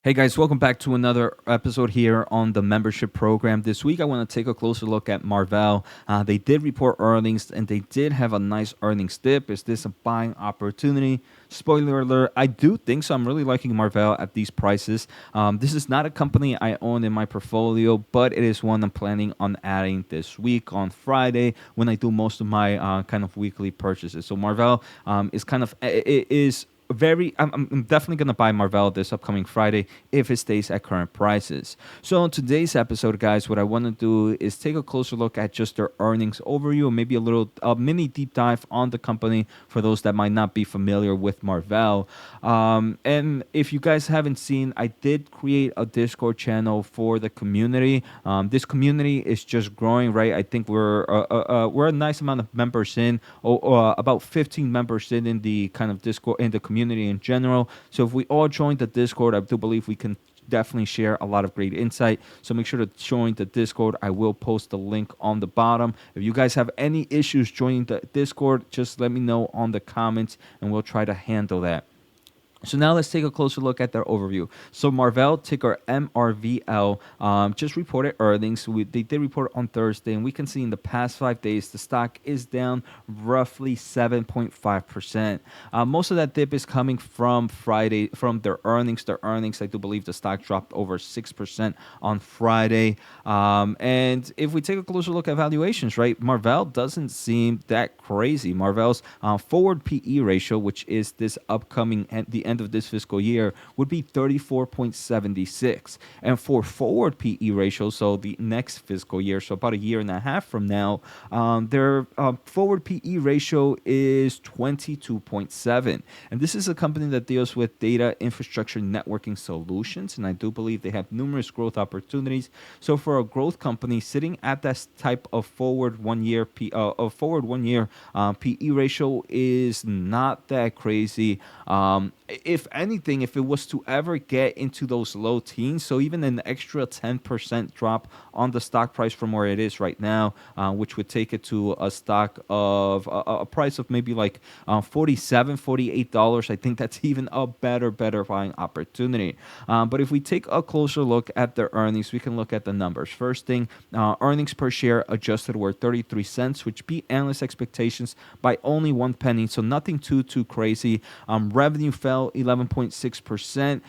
Hey guys, welcome back to another episode here on the membership program. This week, I want to take a closer look at Marvell. They did report earnings and they did have a nice earnings dip. Is this a buying opportunity? Spoiler alert, I do think so. I'm really liking Marvell at these prices. This is not a company I own in my portfolio, but it is one I'm planning on adding this week on Friday when I do most of my kind of weekly purchases. So Marvell is kind of, it is I'm definitely going to buy Marvell this upcoming Friday if it stays at current prices. So on today's episode, guys, what I want to do is take a closer look at just their earnings overview and maybe a little mini deep dive on the company for those that might not be familiar with Marvell. And if you guys haven't seen, I did create a Discord channel for the community. This community is just growing, right? I think we're a nice amount of members in, about 15 members in the kind of Discord in the community in general. So if we all join the Discord, I do believe we can definitely share a lot of great insight. So make sure to join the Discord. I will post the link on the bottom. If you guys have any issues joining the Discord, just let me know on the comments and we'll try to handle that. So now let's take a closer look at their overview. So Marvell, ticker MRVL, just reported earnings. They did report on Thursday, and we can see in the past 5 days, the stock is down roughly 7.5%. Most of that dip is coming from Friday, from their earnings. Their earnings, I do believe the stock dropped over 6% on Friday. And if we take a closer look at valuations, right, Marvell doesn't seem that crazy. Marvell's forward PE ratio, which is this upcoming at the end of this fiscal year, would be 34.76. And for forward PE ratio, so the next fiscal year, so about a year and a half from now, their forward PE ratio is 22.7. And this is a company that deals with data infrastructure networking solutions. And I do believe they have numerous growth opportunities. So for a growth company sitting at that type of forward 1 year PE ratio is not that crazy. If anything, if it was to ever get into those low teens, so even an extra 10% drop on the stock price from where it is right now, which would take it to a stock of a price of maybe like $47, $48, I think that's even a better buying opportunity. But if we take a closer look at their earnings, we can look at the numbers. First thing, earnings per share adjusted were 33 cents, which beat analyst expectations by only 1 penny, so nothing too crazy. Revenue fell 11.6%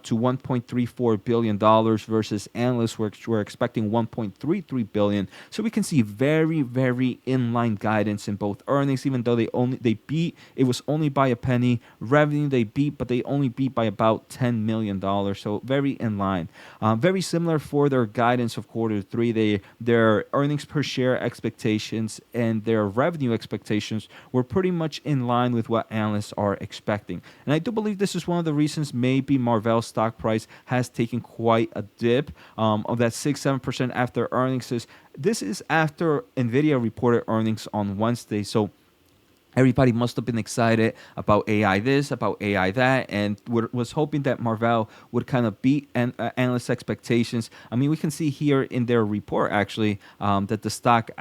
to $1.34 billion versus analysts were expecting $1.33 billion. So we can see very inline guidance in both earnings, even though they beat. It was only by a penny. Revenue they beat, but they only beat by about $10 million. So very in line. Very similar for their guidance of quarter three. Their earnings per share expectations and their revenue expectations were pretty much in line with what analysts are expecting. And I do believe this is one of the reasons maybe Marvell's stock price has taken quite a dip of that 6-7% after earnings. This is after NVIDIA reported earnings on Wednesday. So everybody must have been excited about AI this, about AI that, and was hoping that Marvell would kind of beat analyst expectations. I mean, we can see here in their report, actually, that the stock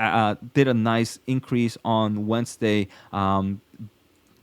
did a nice increase on Wednesday,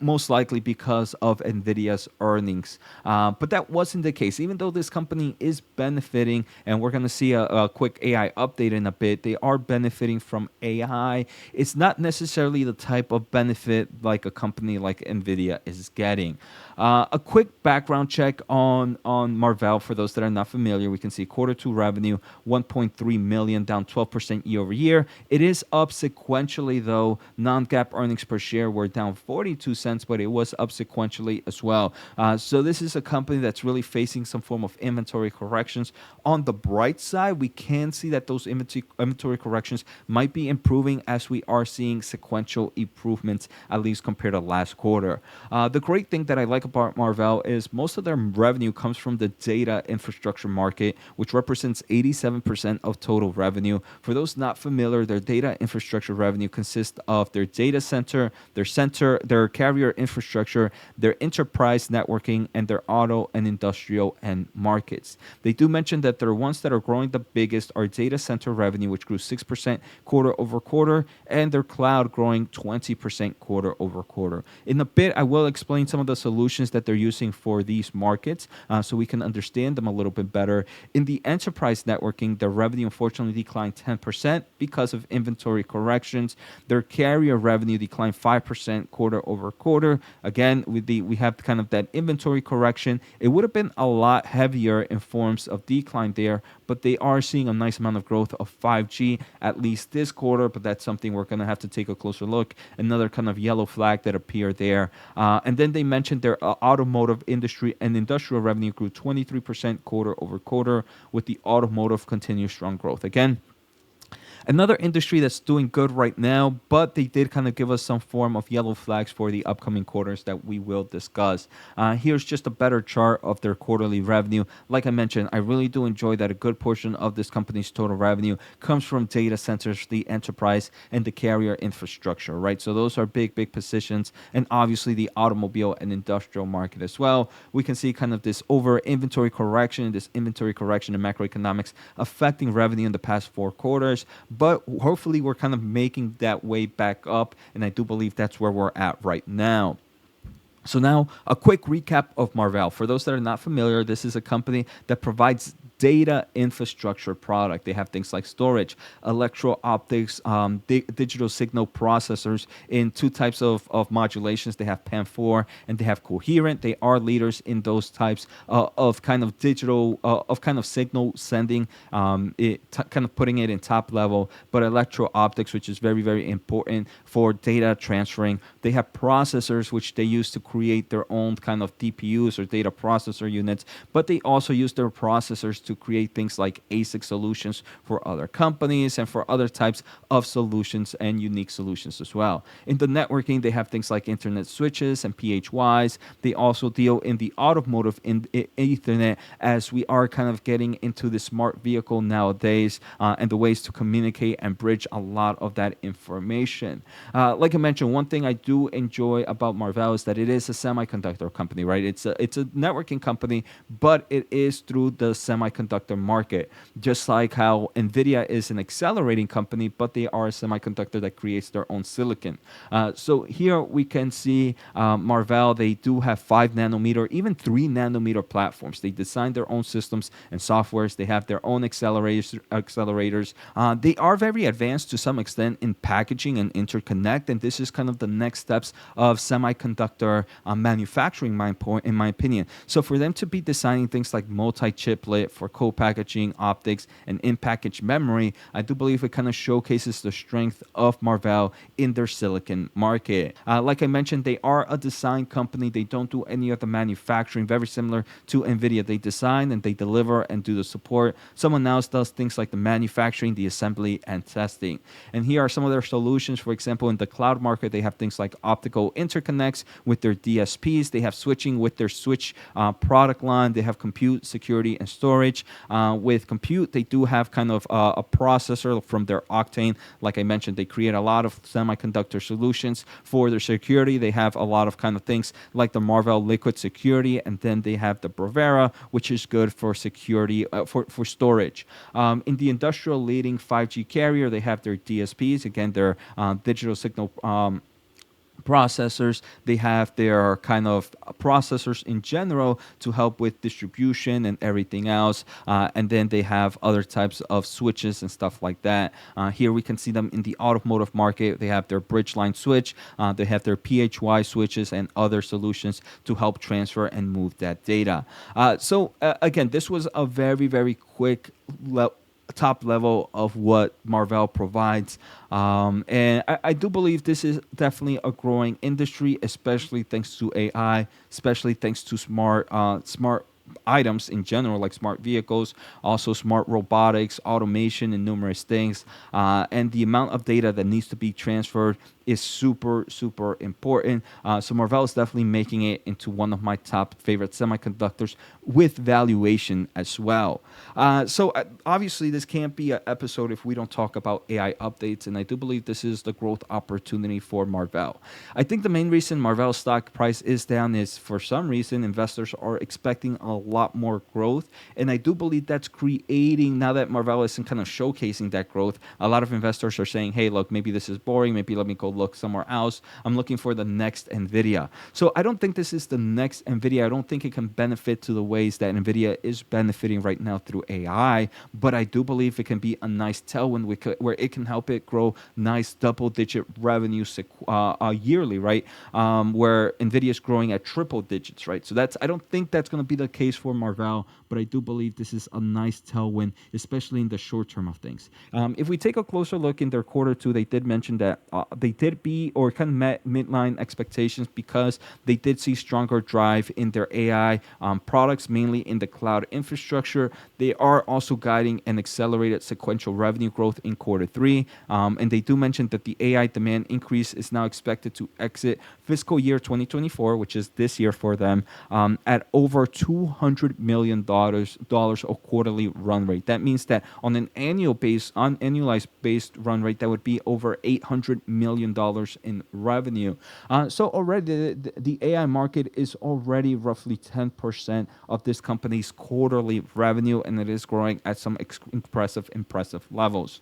most likely because of NVIDIA's earnings. But that wasn't the case. Even though this company is benefiting, and we're going to see a quick AI update in a bit, they are benefiting from AI. It's not necessarily the type of benefit like a company like NVIDIA is getting. A quick background check on Marvell for those that are not familiar. We can see quarter two revenue, 1.3 million, down 12% year over year. It is up sequentially, though. Non-GAAP earnings per share were down 42 cents, but it was up sequentially as well. So this is a company that's really facing some form of inventory corrections. On the bright side, we can see that those inventory corrections might be improving as we are seeing sequential improvements, at least compared to last quarter. The great thing that I like about Marvell is most of their revenue comes from the data infrastructure market, which represents 87% of total revenue. For those not familiar, their data infrastructure revenue consists of their data center, their carrier carrier infrastructure, their enterprise networking, and their auto and industrial end markets. They do mention that the ones that are growing the biggest are data center revenue, which grew 6% quarter over quarter, and their cloud growing 20% quarter over quarter. In a bit, I will explain some of the solutions that they're using for these markets so we can understand them a little bit better. In the enterprise networking, their revenue unfortunately declined 10% because of inventory corrections. Their carrier revenue declined 5% quarter over quarter. Again, we have kind of that inventory correction. It would have been a lot heavier in forms of decline there, but they are seeing a nice amount of growth of 5G at least this quarter, but that's something we're going to have to take a closer look. Another kind of yellow flag that appeared there. And then they mentioned their automotive industry and industrial revenue grew 23% quarter over quarter, with the automotive continued strong growth. Again, another industry that's doing good right now, but they did kind of give us some form of yellow flags for the upcoming quarters that we will discuss. Here's just a better chart of their quarterly revenue. Like I mentioned, I really do enjoy that a good portion of this company's total revenue comes from data centers, the enterprise, and the carrier infrastructure, right? So those are big, big positions, and obviously the automobile and industrial market as well. We can see kind of this over inventory correction in macroeconomics affecting revenue in the past 4 quarters. But hopefully we're kind of making that way back up, and I do believe that's where we're at right now. So now a quick recap of Marvell. For those that are not familiar, this is a company that provides data infrastructure product. They have things like storage, electro-optics, digital signal processors in 2 types of modulations. They have PAM4 and they have coherent. They are leaders in those types of kind of digital, of kind of signal sending, kind of putting it in top level, but electro-optics, which is very, very important for data transferring. They have processors, which they use to create their own kind of DPUs or data processor units, but they also use their processors to create things like ASIC solutions for other companies and for other types of solutions and unique solutions as well. In the networking, they have things like internet switches and PHYs. They also deal in the automotive in Ethernet, as we are kind of getting into the smart vehicle nowadays and the ways to communicate and bridge a lot of that information. Like I mentioned, one thing I do enjoy about Marvell is that it is a semiconductor company, right? It's a networking company, but it is through the semiconductor market, just like how NVIDIA is an accelerating company, but they are a semiconductor that creates their own silicon. So here we can see Marvell, they do have 5 nanometer, even 3 nanometer platforms. They design their own systems and softwares. They have their own accelerators. They are very advanced to some extent in packaging and interconnect, and this is kind of the next steps of semiconductor manufacturing, in my opinion. So for them to be designing things like multi-chiplet for co-packaging, optics, and in-package memory, I do believe it kind of showcases the strength of Marvell in their silicon market. Like I mentioned, they are a design company. They don't do any of the manufacturing, very similar to NVIDIA. They design and they deliver and do the support. Someone else does things like the manufacturing, the assembly, and testing. And here are some of their solutions. For example, in the cloud market, they have things like optical interconnects with their DSPs. They have switching with their switch product line. They have compute, security, and storage. With compute, they do have kind of a processor from their Octane. Like I mentioned, they create a lot of semiconductor solutions. For their security, they have a lot of kind of things like the Marvell Liquid Security, and then they have the Bravera, which is good for security, for storage. In the industrial leading 5G carrier, they have their DSPs, again, their digital signal processors. They have their kind of processors in general to help with distribution and everything else. And then they have other types of switches and stuff like that. Here we can see them in the automotive market. They have their bridge line switch. They have their PHY switches and other solutions to help transfer and move that data. So again, this was a very, very quick top level of what Marvell provides. And I do believe this is definitely a growing industry, especially thanks to AI, especially thanks to smart items in general, like smart vehicles, also smart robotics, automation, and numerous things. And the amount of data that needs to be transferred is super, super important. So Marvell is definitely making it into one of my top favorite semiconductors with valuation as well. Obviously, this can't be an episode if we don't talk about AI updates, and I do believe this is the growth opportunity for Marvell. I think the main reason Marvell stock price is down is for some reason investors are expecting a lot more growth, and I do believe that's creating, now that Marvell isn't kind of showcasing that growth, a lot of investors are saying, hey, look, maybe this is boring, maybe let me go look somewhere else. I'm looking for the next NVIDIA. So I don't think this is the next NVIDIA. I don't think it can benefit to the ways that NVIDIA is benefiting right now through AI, but I do believe it can be a nice tailwind where it can help it grow nice double-digit revenue yearly, right? Where NVIDIA is growing at triple digits, right? So I don't think that's going to be the case for Marvell, but I do believe this is a nice tailwind, especially in the short term of things. If we take a closer look in their quarter two, they did mention that they did be or kind of met midline expectations because they did see stronger drive in their AI products, mainly in the cloud infrastructure. They are also guiding an accelerated sequential revenue growth in quarter three. And they do mention that the AI demand increase is now expected to exit fiscal year 2024, which is this year for them, at over $200 million a quarterly run rate. That means that on an annualized based run rate, that would be over $800 million in revenue. So already the AI market is already roughly 10% of this company's quarterly revenue, and it is growing at some impressive levels.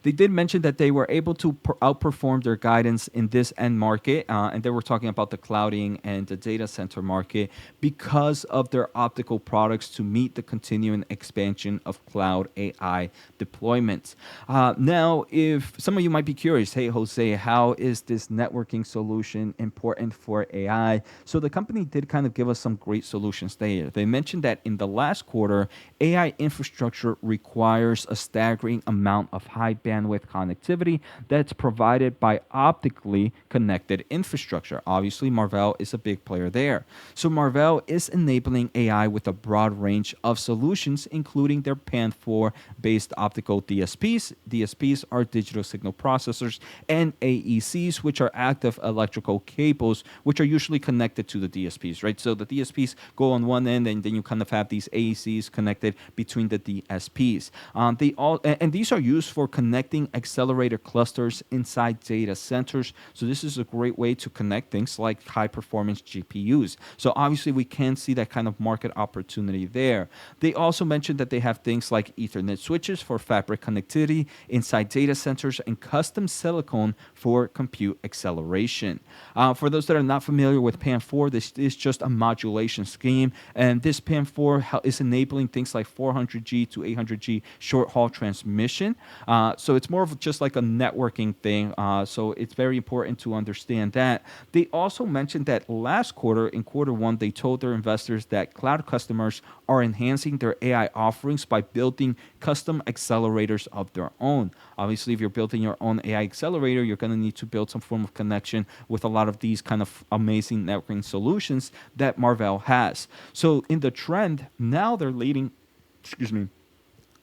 They did mention that they were able to outperform their guidance in this end market, and they were talking about the clouding and the data center market because of their optical products to meet the continuing expansion of cloud AI deployments. Now, if some of you might be curious, hey, Jose, how is this networking solution important for AI? So the company did kind of give us some great solutions there. They mentioned that in the last quarter, AI infrastructure requires a staggering amount of high bandwidth connectivity that's provided by optically connected infrastructure. Obviously, Marvell is a big player there. So Marvell is enabling AI with a broad range of solutions, including their PAM4 based optical DSPs. DSPs are digital signal processors, and AECs, which are active electrical cables, which are usually connected to the DSPs, right? So the DSPs go on one end, and then you kind of have these AECs connected between the DSPs. And these are used for connecting accelerator clusters inside data centers. So this is a great way to connect things like high performance GPUs. So obviously we can see that kind of market opportunity there. They also mentioned that they have things like Ethernet switches for fabric connectivity inside data centers and custom silicon for compute acceleration. For those that are not familiar with PAM4, this is just a modulation scheme, and this PAM4 is enabling things like 400G to 800G short haul transmission. So it's more of just like a networking thing. So it's very important to understand that. They also mentioned that last quarter, in quarter one, they told their investors that cloud customers are enhancing their AI offerings by building custom accelerators of their own. Obviously, if you're building your own AI accelerator, you're going to need to build some form of connection with a lot of these kind of amazing networking solutions that Marvell has. So in the trend, now they're leading,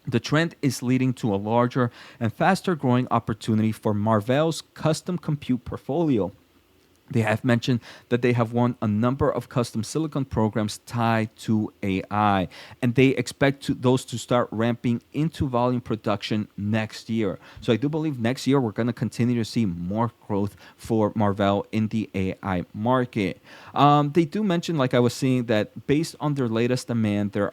the trend is leading to a larger and faster growing opportunity for Marvell's custom compute portfolio. They have mentioned that they have won a number of custom silicon programs tied to AI, and they expect those to start ramping into volume production next year. So I do believe next year we're going to continue to see more growth for Marvell in the AI market. They do mention, like I was saying, that based on their latest demand, their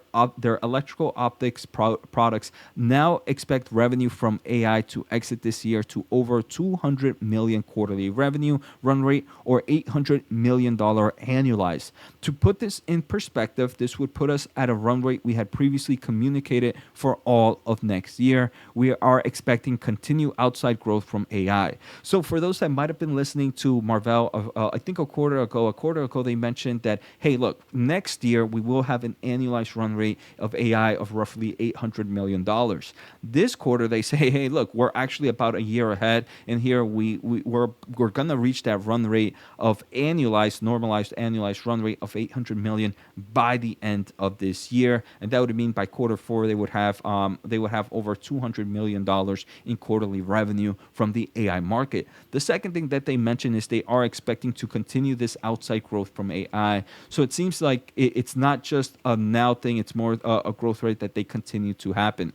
electrical optics products now expect revenue from AI to exit this year to over 200 million quarterly revenue run rate, or $800 million annualized. To put this in perspective, this would put us at a run rate we had previously communicated for all of next year. We are expecting continued outside growth from AI. So for those that might have been listening to Marvell, I think a quarter ago, they mentioned that, hey, look, next year we will have an annualized run rate of AI of roughly $800 million. This quarter, they say, hey, look, we're actually about a year ahead, and here we're going to reach that run rate rate of normalized annualized run rate of 800 million by the end of this year, and that would mean by quarter four they would have over 200 million dollars in quarterly revenue from the AI market. The second thing that they mentioned is they are expecting to continue this outside growth from AI. So it seems like it's not just a now thing; it's more a growth rate that they continue to happen.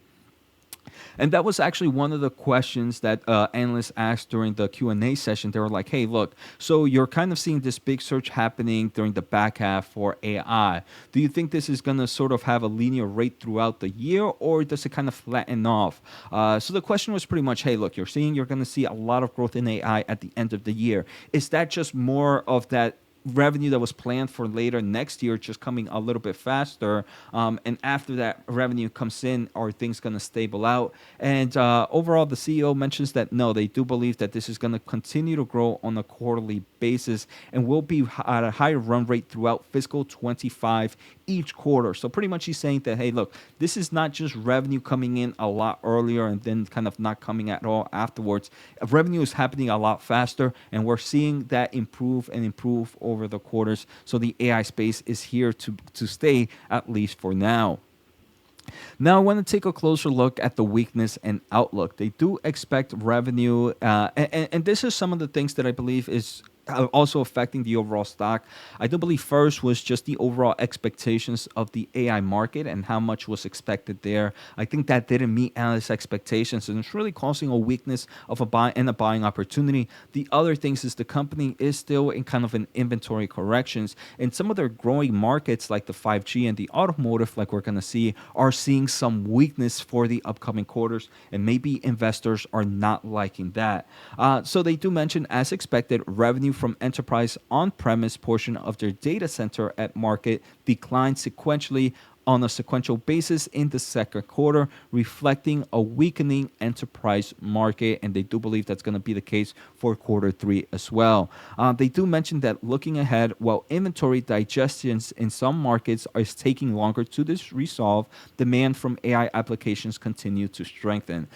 And that was actually one of the questions that analysts asked during the Q&A session. They were like, hey, look, so you're kind of seeing this big surge happening during the back half for AI. Do you think this is going to sort of have a linear rate throughout the year, or does it kind of flatten off? So the question was pretty much, hey, look, you're going to see a lot of growth in AI at the end of the year. Is that just more of that revenue that was planned for later next year just coming a little bit faster, and after that revenue comes in, are things going to stable out? And overall, the CEO mentions that no, they do believe that this is going to continue to grow on a quarterly basis and will be at a higher run rate throughout fiscal 25 each quarter. So pretty much he's saying that, hey, look, this is not just revenue coming in a lot earlier and then kind of not coming at all afterwards. Revenue is happening a lot faster, and we're seeing that improve and improve over the quarters. So the AI space is here to stay, at least for now. Now, I want to take a closer look at the weakness and outlook. They do expect revenue, and this is some of the things that I believe is also affecting the overall stock. I do believe first was just the overall expectations of the AI market and how much was expected there. I think that didn't meet analyst expectations, and it's really causing a weakness of a buying opportunity. The other things is the company is still in kind of an inventory corrections, and some of their growing markets like the 5G and the automotive, like we're going to see, are seeing some weakness for the upcoming quarters, and maybe investors are not liking that. So they do mention, as expected, revenue from enterprise on-premise portion of their data center at market declined sequentially on a sequential basis in the second quarter, reflecting a weakening enterprise market, and they do believe that's going to be the case for quarter three as well. They do mention that looking ahead, while inventory digestions in some markets is taking longer to resolve, demand from AI applications continue to strengthen.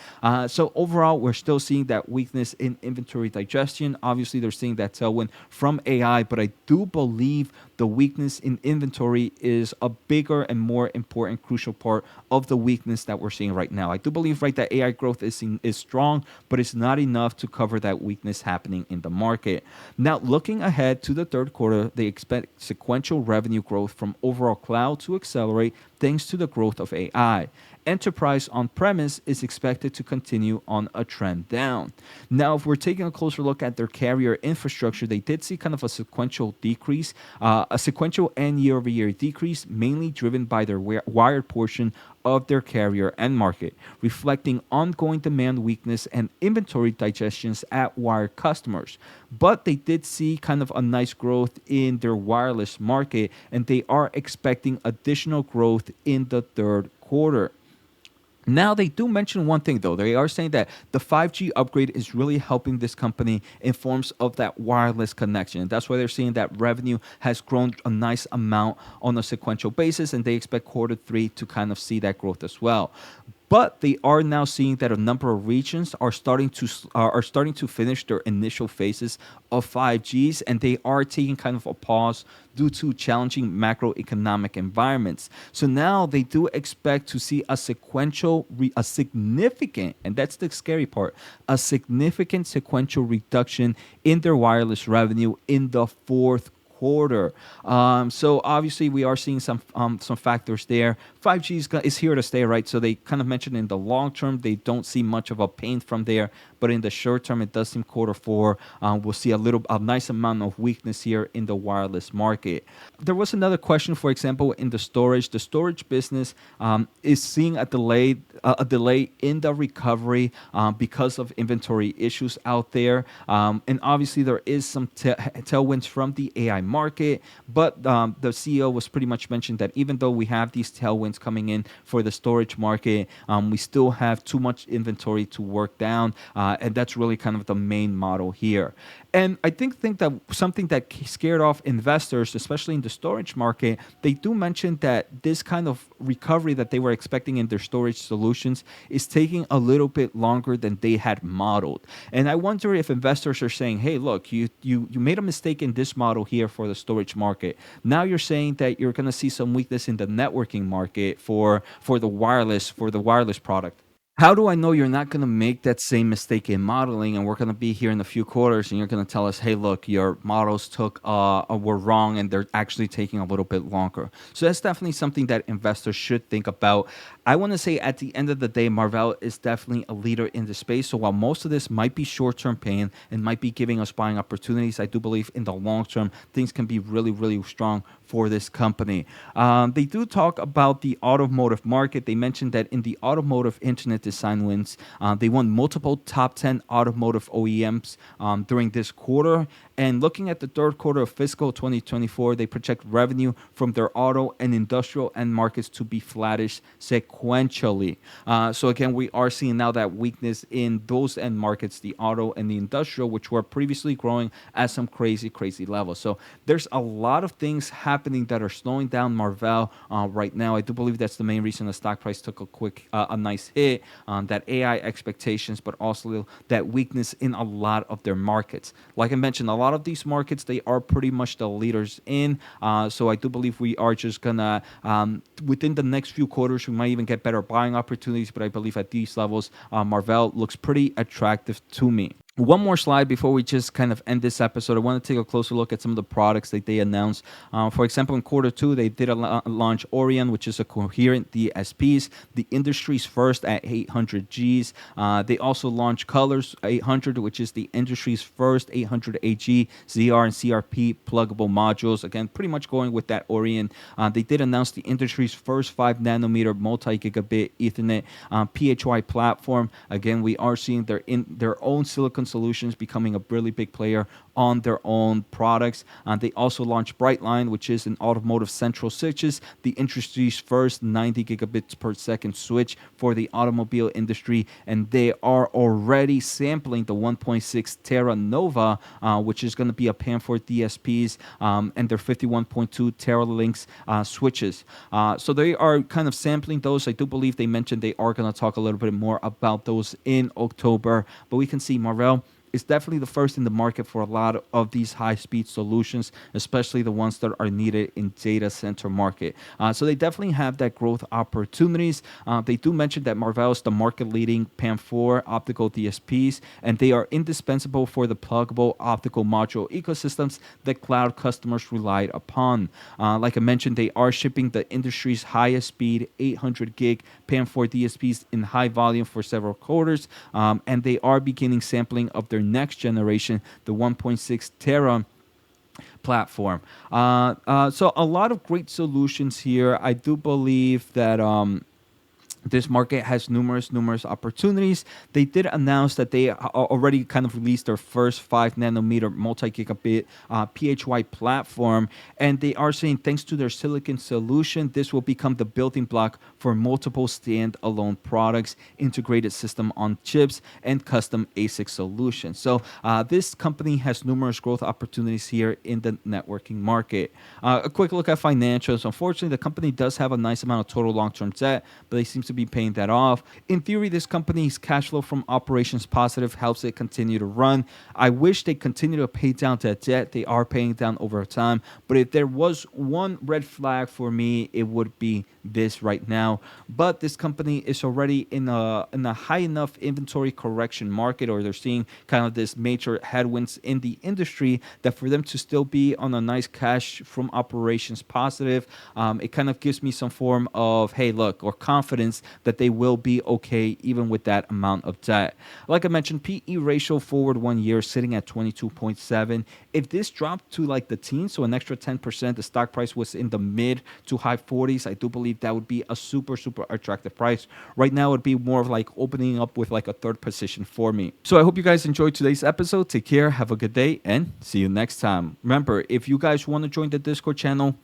So overall, we're still seeing that weakness in inventory digestion. Obviously, they're seeing that tailwind from AI, but I do believe the weakness in inventory is a bigger and more important, crucial part of the weakness that we're seeing right now. I do believe, right, that AI growth is strong, but it's not enough to cover that weakness happening in the market. Now, looking ahead to the third quarter, they expect sequential revenue growth from overall cloud to accelerate thanks to the growth of AI. Enterprise on-premise is expected to continue on a trend down. Now, if we're taking a closer look at their carrier infrastructure, they did see kind of a sequential decrease, a sequential and year-over-year decrease, mainly driven by their wired portion of their carrier end market, reflecting ongoing demand weakness and inventory digestions at wired customers. But they did see kind of a nice growth in their wireless market, and they are expecting additional growth in the third quarter. Now, they do mention one thing, though. They are saying that the 5G upgrade is really helping this company in forms of that wireless connection. That's why they're seeing that revenue has grown a nice amount on a sequential basis, and they expect quarter three to kind of see that growth as well. But they are now seeing that a number of regions are starting to finish their initial phases of 5Gs, and they are taking kind of a pause due to challenging macroeconomic environments. So now they do expect to see a significant, and that's the scary part, a significant sequential reduction in their wireless revenue in the fourth quarter. So obviously we are seeing some factors there. 5G is here to stay, right? So they kind of mentioned in the long term they don't see much of a pain from there, but in the short term it does seem quarter four we'll see a nice amount of weakness here in the wireless market. There was another question, for example, in the storage business is seeing a delay in the recovery because of inventory issues out there, and obviously there is some tailwinds from the AI market, but the CEO was pretty much mentioned that even though we have these tailwinds coming in for the storage market, we still have too much inventory to work down, and that's really kind of the main model here. And I think that something that scared off investors, especially in the storage market, they do mention that this kind of recovery that they were expecting in their storage solutions is taking a little bit longer than they had modeled. And I wonder if investors are saying, "Hey, look, you made a mistake in this model here for the storage market. Now you're saying that you're going to see some weakness in the networking market for the wireless product." How do I know you're not going to make that same mistake in modeling, and we're going to be here in a few quarters and you're going to tell us, hey, look, your models were wrong and they're actually taking a little bit longer. So that's definitely something that investors should think about. I want to say at the end of the day, Marvell is definitely a leader in the space. So while most of this might be short-term pain and might be giving us buying opportunities, I do believe in the long term, things can be really, really strong for this company. They do talk about the automotive market. They mentioned that in the automotive internet design wins, they won multiple top 10 automotive OEMs during this quarter. And looking at the third quarter of fiscal 2024, they project revenue from their auto and industrial end markets to be flattish sequentially. So again, we are seeing now that weakness in those end markets, the auto and the industrial, which were previously growing at some crazy, crazy levels. So there's a lot of things happening that are slowing down Marvell right now. I do believe that's the main reason the stock price took a nice hit, that AI expectations, but also that weakness in a lot of their markets. Like I mentioned, a lot of these markets, they are pretty much the leaders in. So I do believe we are just gonna, within the next few quarters, we might even get better buying opportunities. But I believe at these levels, Marvell looks pretty attractive to me. One more slide before we just kind of end this episode. I want to take a closer look at some of the products that they announced. For example, in quarter two, they did launch Orion, which is a coherent DSPs, the industry's first at 800 Gs. They also launched Colors 800, which is the industry's first 800 AG, ZR, and CRP pluggable modules. Again, pretty much going with that Orion. They did announce the industry's first 5 nanometer multi-gigabit Ethernet PHY platform. Again, we are seeing their own silicon solutions becoming a really big player on their own products. They also launched Brightline, which is an automotive central switches, the industry's first 90 gigabits per second switch for the automobile industry, and they are already sampling the 1.6 Tera Nova, which is going to be a PAM4 DSPs, and their 51.2 Teralinks switches. So they are kind of sampling those. I do believe they mentioned they are going to talk a little bit more about those in October, but we can see Marvell is definitely the first in the market for a lot of these high-speed solutions, especially the ones that are needed in data center market. So they definitely have that growth opportunities. They do mention that Marvell is the market-leading PAM4 optical DSPs, and they are indispensable for the pluggable optical module ecosystems that cloud customers relied upon. Like I mentioned, they are shipping the industry's highest speed 800 gig PAM4 DSPs in high volume for several quarters, and they are beginning sampling of their next generation, the 1.6 Tera platform. So a lot of great solutions here. I do believe that this market has numerous opportunities. They did announce that they already kind of released their first 5 nanometer multi-gigabit PHY platform, and they are saying thanks to their silicon solution, this will become the building block for multiple standalone products, integrated system on chips, and custom ASIC solutions. So this company has numerous growth opportunities here in the networking market. A quick look at financials. Unfortunately, the company does have a nice amount of total long-term debt, but they seem to be paying that off. In theory, this company's cash flow from operations positive helps it continue to run. I wish they continue to pay down that debt. They are paying down over time, but if there was one red flag for me, it would be this right now. But this company is already in a high enough inventory correction market, or they're seeing kind of this major headwinds in the industry, that for them to still be on a nice cash from operations positive, it kind of gives me some form of, hey, look, or confidence that they will be okay even with that amount of debt. Like I mentioned, PE ratio forward 1 year sitting at 22.7. If this dropped to like the teens, so an extra 10%, the stock price was in the mid to high 40s, I do believe that would be a super attractive price. Right now, it would be more of like opening up with like a third position for me. So I hope you guys enjoyed today's episode. Take care, have a good day, and see you next time. Remember, if you guys want to join the Discord channel,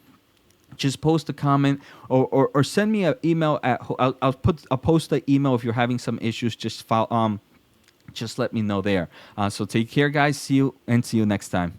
just post a comment or send me an email at I'll post the email if you're having some issues. just let me know there. So take care, guys. See you next time.